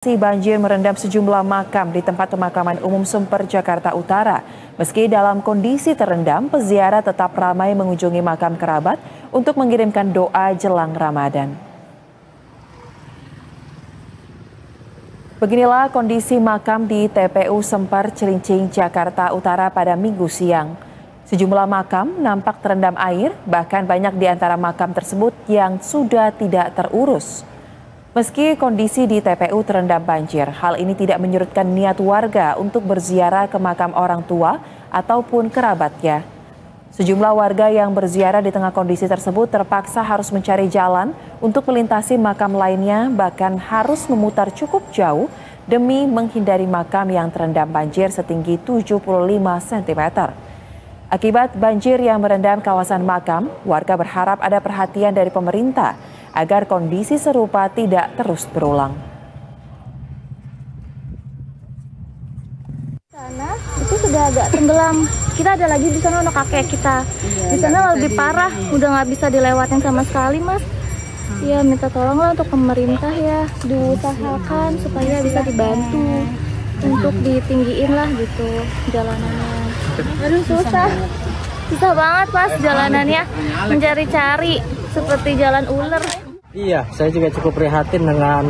Banjir merendam sejumlah makam di tempat pemakaman umum Semper, Jakarta Utara. Meski dalam kondisi terendam, peziarah tetap ramai mengunjungi makam kerabat untuk mengirimkan doa jelang Ramadan. Beginilah kondisi makam di TPU Semper, Cilincing, Jakarta Utara pada Minggu siang. Sejumlah makam nampak terendam air, bahkan banyak di antara makam tersebut yang sudah tidak terurus. Meski kondisi di TPU terendam banjir, hal ini tidak menyurutkan niat warga untuk berziarah ke makam orang tua ataupun kerabatnya. Sejumlah warga yang berziarah di tengah kondisi tersebut terpaksa harus mencari jalan untuk melintasi makam lainnya, bahkan harus memutar cukup jauh demi menghindari makam yang terendam banjir setinggi 75 cm. Akibat banjir yang merendam kawasan makam, warga berharap ada perhatian dari pemerintah agar kondisi serupa tidak terus berulang. Sana itu sudah agak tenggelam. Kita ada lagi di sana anak kakek kita. Di sana lebih parah, udah nggak bisa dilewatin sama sekali, Mas. Ya minta tolonglah untuk pemerintah ya, diusahakan supaya bisa dibantu untuk ditinggiin lah gitu jalanannya. Aduh susah banget Mas jalanannya, mencari-cari seperti jalan ular. Iya, saya juga cukup prihatin dengan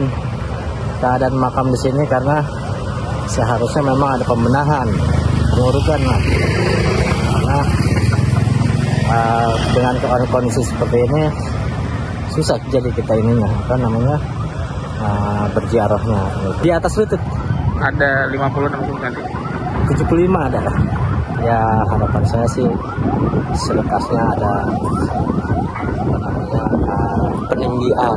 keadaan makam di sini karena seharusnya memang ada pembenahan, pengurukan lah. Karena dengan kondisi seperti ini susah jadi kita ininya, berziarahnya. Di atas lutut ada 50-60 nanti. 75 ada. Ya harapan saya sih selekasnya ada peninggian.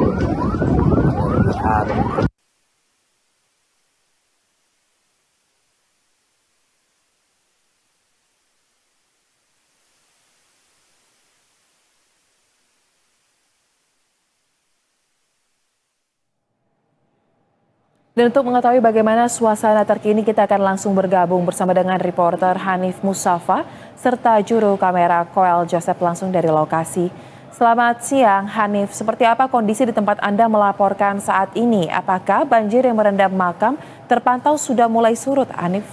Dan untuk mengetahui bagaimana suasana terkini, kita akan langsung bergabung bersama dengan reporter Hanif Musafa serta juru kamera Koel Joseph langsung dari lokasi. Selamat siang Hanif, seperti apa kondisi di tempat Anda melaporkan saat ini? Apakah banjir yang merendam makam terpantau sudah mulai surut, Hanif?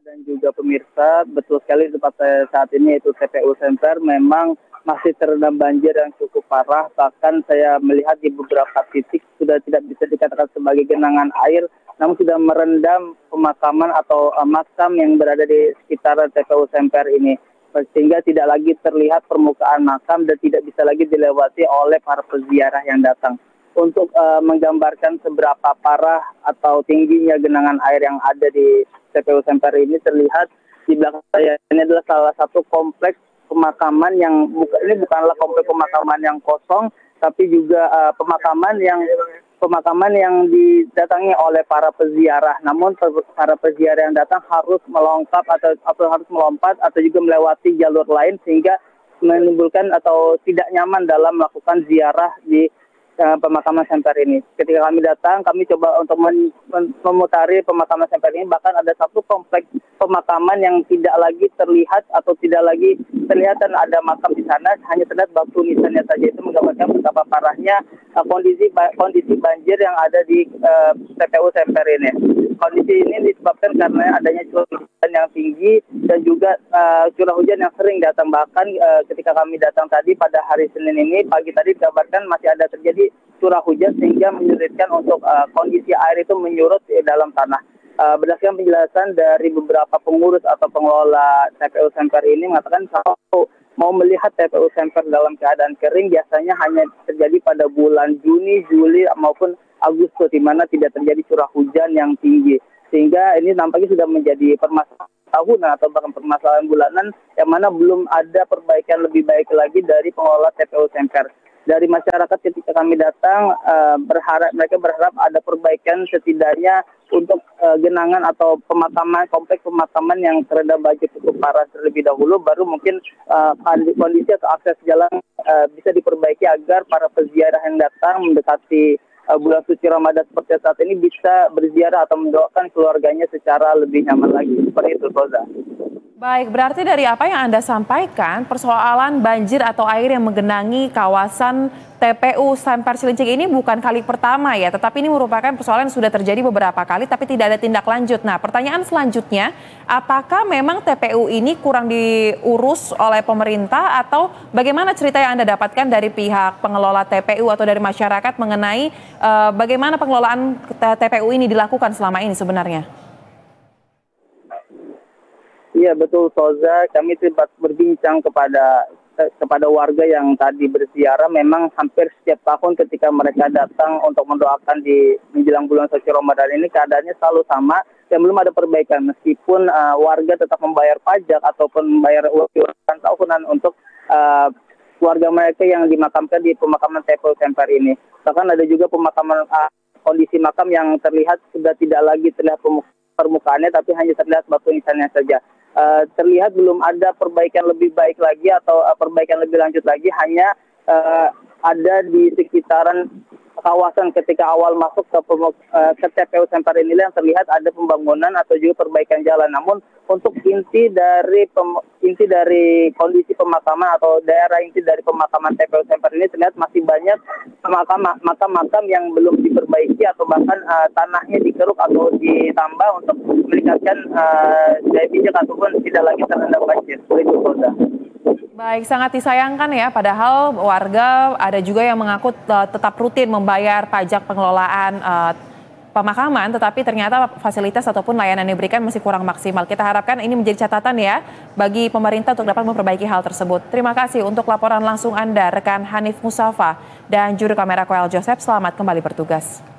Dan juga pemirsa, betul sekali tempat saya saat ini yaitu TPU Semper memang masih terendam banjir yang cukup parah. Bahkan saya melihat di beberapa titik sudah tidak bisa dikatakan sebagai genangan air, namun sudah merendam pemakaman atau makam yang berada di sekitar TPU Semper ini. Sehingga tidak lagi terlihat permukaan makam dan tidak bisa lagi dilewati oleh para peziarah yang datang. Untuk menggambarkan seberapa parah atau tingginya genangan air yang ada di TPU Semper ini, terlihat di belakang saya ini adalah salah satu kompleks pemakaman yang ini bukanlah kompleks pemakaman yang kosong, tapi juga pemakaman yang didatangi oleh para peziarah. Namun para peziarah yang datang harus melompat atau juga melewati jalur lain sehingga menimbulkan atau tidak nyaman dalam melakukan ziarah di pemakaman Semper ini. Ketika kami datang, kami coba untuk memutari pemakaman Semper ini. Bahkan ada satu kompleks pemakaman yang tidak lagi terlihat atau tidak lagi terlihat dan ada makam di sana, hanya terlihat batu nisannya saja. Itu menggambarkan betapa parahnya kondisi banjir yang ada di TPU Semper ini. Kondisi ini disebabkan karena adanya curah hujan yang tinggi dan juga curah hujan yang sering datang. Bahkan ketika kami datang tadi pada hari Senin ini, pagi tadi dikabarkan masih ada terjadi curah hujan sehingga menyulitkan untuk kondisi air itu menyurut di dalam tanah. Berdasarkan penjelasan dari beberapa pengurus atau pengelola TPU Semper ini mengatakan kalau mau melihat TPU Semper dalam keadaan kering biasanya hanya terjadi pada bulan Juni, Juli maupun Agustus, di mana tidak terjadi curah hujan yang tinggi. Sehingga ini nampaknya sudah menjadi permasalahan tahunan atau bahkan permasalahan bulanan yang mana belum ada perbaikan lebih baik lagi dari pengelola TPU Semper. Dari masyarakat ketika kami datang, mereka berharap ada perbaikan setidaknya untuk genangan atau kompleks pemakaman yang terendam banjir cukup parah terlebih dahulu, baru mungkin kondisi atau akses jalan bisa diperbaiki agar para peziarah yang datang mendekati bulan suci Ramadan seperti saat ini bisa berziarah atau mendoakan keluarganya secara lebih nyaman lagi. Seperti itu, Roza. Baik, berarti dari apa yang Anda sampaikan, persoalan banjir atau air yang menggenangi kawasan TPU Semper Cilincing ini bukan kali pertama ya, tetapi ini merupakan persoalan yang sudah terjadi beberapa kali tapi tidak ada tindak lanjut. Nah, pertanyaan selanjutnya, apakah memang TPU ini kurang diurus oleh pemerintah atau bagaimana cerita yang Anda dapatkan dari pihak pengelola TPU atau dari masyarakat mengenai bagaimana pengelolaan TPU ini dilakukan selama ini sebenarnya? Iya betul Soza, kami sempat berbincang kepada warga yang tadi berziarah. Memang hampir setiap tahun ketika mereka datang untuk mendoakan di menjelang bulan suci Ramadan ini keadaannya selalu sama dan belum ada perbaikan meskipun warga tetap membayar pajak ataupun membayar iuran tahunan untuk keluarga mereka yang dimakamkan di pemakaman TPU Semper ini. Bahkan ada juga pemakaman kondisi makam yang terlihat sudah tidak lagi terlihat permukaannya tapi hanya terlihat batu nisannya saja. Terlihat belum ada perbaikan lebih baik lagi atau perbaikan lebih lanjut lagi, hanya ada di sekitaran kawasan ketika awal masuk ke TPU Semper ini yang terlihat ada pembangunan atau juga perbaikan jalan. Namun untuk inti dari kondisi pemakaman atau daerah inti dari pemakaman TPU Semper ini terlihat masih banyak makam-makam yang belum diperbaiki atau bahkan tanahnya dikeruk atau ditambah untuk meningkatkan daya pijak ataupun tidak lagi terendam banjir. Begitu, Soda. Baik, sangat disayangkan ya, padahal warga ada juga yang mengaku tetap rutin membayar pajak pengelolaan pemakaman, tetapi ternyata fasilitas ataupun layanan yang diberikan masih kurang maksimal. Kita harapkan ini menjadi catatan ya bagi pemerintah untuk dapat memperbaiki hal tersebut. Terima kasih untuk laporan langsung Anda, rekan Hanif Musafa dan juru kamera Koel Joseph. Selamat kembali bertugas.